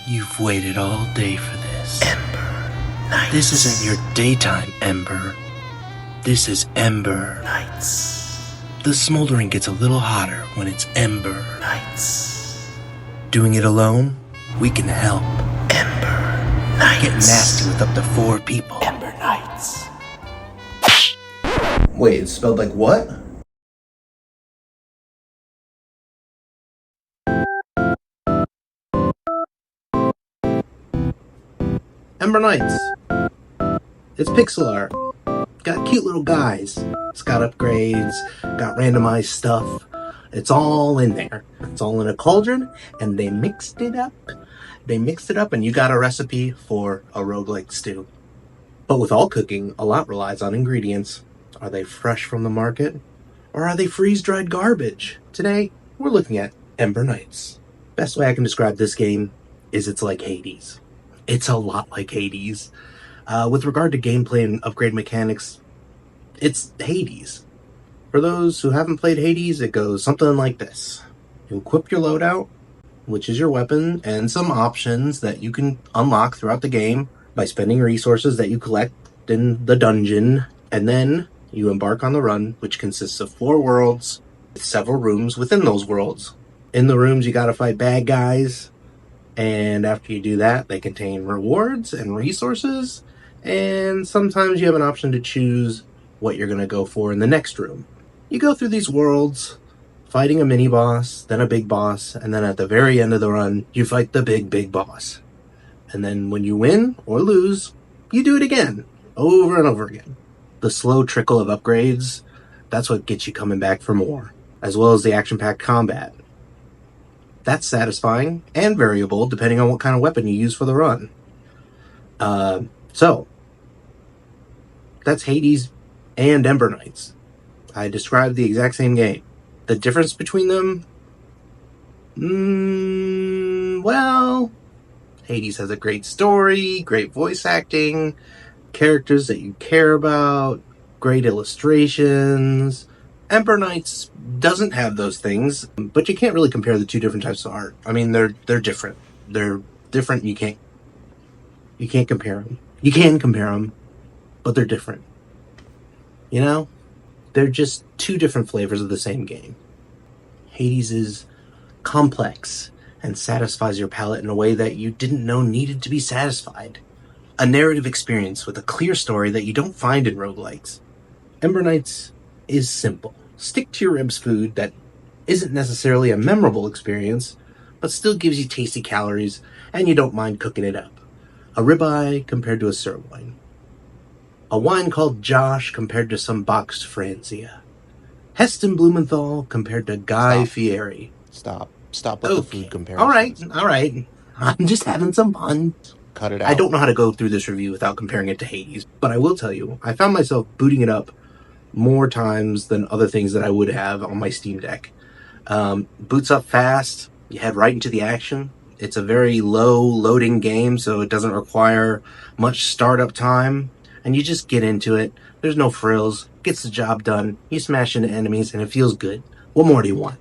You've waited all day for this. Ember Knights. This isn't your daytime Ember. This is Ember Knights. The smoldering gets a little hotter when it's Ember Knights. Doing it alone? We can help. Ember Knights. Get nasty with up to 4 people. Ember Knights. Wait, it's spelled like what? Ember Knights. It's pixel art. Got cute little guys. It's got upgrades, got randomized stuff. It's all in there. It's all in a cauldron, and they mixed it up. And you got a recipe for a roguelike stew. But with all cooking, a lot relies on ingredients. Are they fresh from the market? Or are they freeze-dried garbage? Today, we're looking at Ember Knights. Best way I can describe this game is it's like Hades. It's a lot like Hades. With regard to gameplay and upgrade mechanics, it's Hades. For those who haven't played Hades, it goes something like this. You equip your loadout, which is your weapon, and some options that you can unlock throughout the game by spending resources that you collect in the dungeon, and then you embark on the run, which consists of 4 worlds with several rooms within those worlds. In the rooms, you gotta fight bad guys, and after you do that, they contain rewards and resources, and sometimes you have an option to choose what you're gonna go for in the next room. You go through these worlds, fighting a mini-boss, then a big boss, and then at the very end of the run, you fight the big boss. And then when you win or lose, you do it again, over and over again. The slow trickle of upgrades, that's what gets you coming back for more, as well as the action-packed combat. That's satisfying and variable depending on what kind of weapon you use for the run. So, that's Hades and Ember Knights. I described the exact same game. The difference between them? Well, Hades has a great story, great voice acting, characters that you care about, great illustrations. Ember Knights doesn't have those things, but you can't really compare the 2 different types of art. I mean, they're different. They're different. You can't compare them. You can compare them, but they're different. You know? They're just 2 different flavors of the same game. Hades is complex and satisfies your palate in a way that you didn't know needed to be satisfied. A narrative experience with a clear story that you don't find in roguelikes. Ember Knights is simple. Stick to your ribs food that isn't necessarily a memorable experience, but still gives you tasty calories and you don't mind cooking it up. A ribeye compared to a sirloin. A wine called Josh compared to some boxed Franzia. Heston Blumenthal compared to Guy Fieri. Stop with the food comparison. All right. I'm just having some fun. Cut it out. I don't know how to go through this review without comparing it to Hades, but I will tell you, I found myself booting it up more times than other things that I would have on my Steam Deck. Boots up fast, you head right into the action. It's a very low loading game, so it doesn't require much startup time, and you just get into it. There's no frills, gets the job done, you smash into enemies, and it feels good. What more do you want?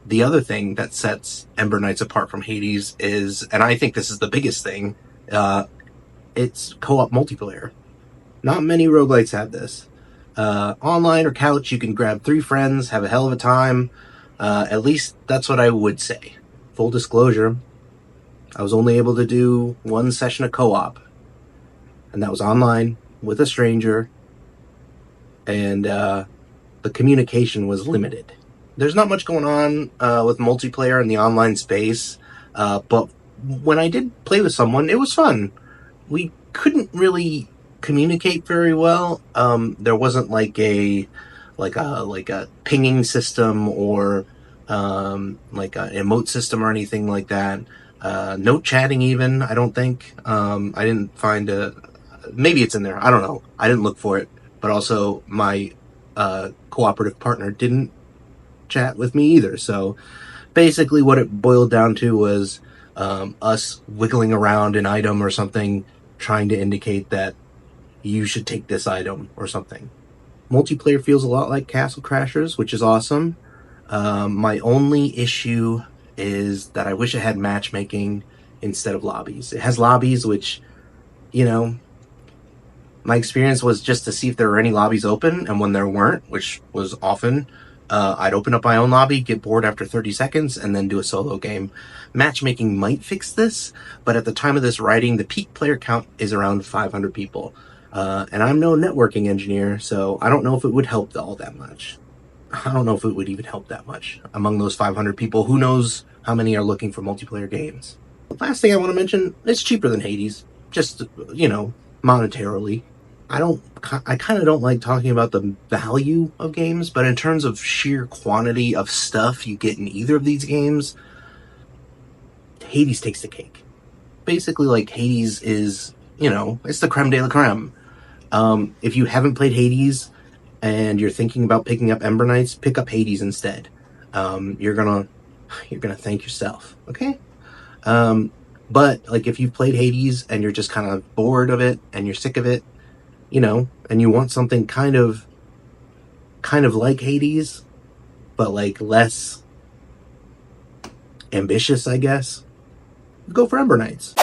The other thing that sets Ember Knights apart from Hades is, and I think this is the biggest thing, it's co-op multiplayer. Not many roguelites have this. Online or couch, you can grab 3 friends, have a hell of a time. At least that's what I would say. Full disclosure, I was only able to do 1 session of co-op, and that was online with a stranger, and the communication was limited. There's not much going on with multiplayer in the online space, but when I did play with someone, it was fun. We couldn't really communicate very well. There wasn't like a pinging system or like an emote system or anything like that. Note chatting even, I don't think. I didn't find maybe it's in there, I don't know. I didn't look for it. But also my cooperative partner didn't chat with me either. So basically what it boiled down to was us wiggling around an item or something, trying to indicate that you should take this item or something. Multiplayer feels a lot like Castle Crashers, which is awesome. My only issue is that I wish it had matchmaking instead of lobbies. It has lobbies, which, you know, my experience was just to see if there were any lobbies open, and when there weren't, which was often, I'd open up my own lobby, get bored after 30 seconds, and then do a solo game. Matchmaking might fix this, but at the time of this writing, the peak player count is around 500 people. And I'm no networking engineer, so I don't know if it would help all that much. I don't know if it would even help that much. Among those 500 people, who knows how many are looking for multiplayer games. The last thing I want to mention, it's cheaper than Hades. Just, you know, monetarily. I kind of don't like talking about the value of games, but in terms of sheer quantity of stuff you get in either of these games, Hades takes the cake. Basically, like, Hades is, you know, it's the creme de la creme. If you haven't played Hades and you're thinking about picking up Ember Knights, pick up Hades instead. You're gonna thank yourself, okay? But like, if you've played Hades and you're just kind of bored of it and you're sick of it, you know, and you want something kind of like Hades, but like less ambitious, I guess, go for Ember Knights.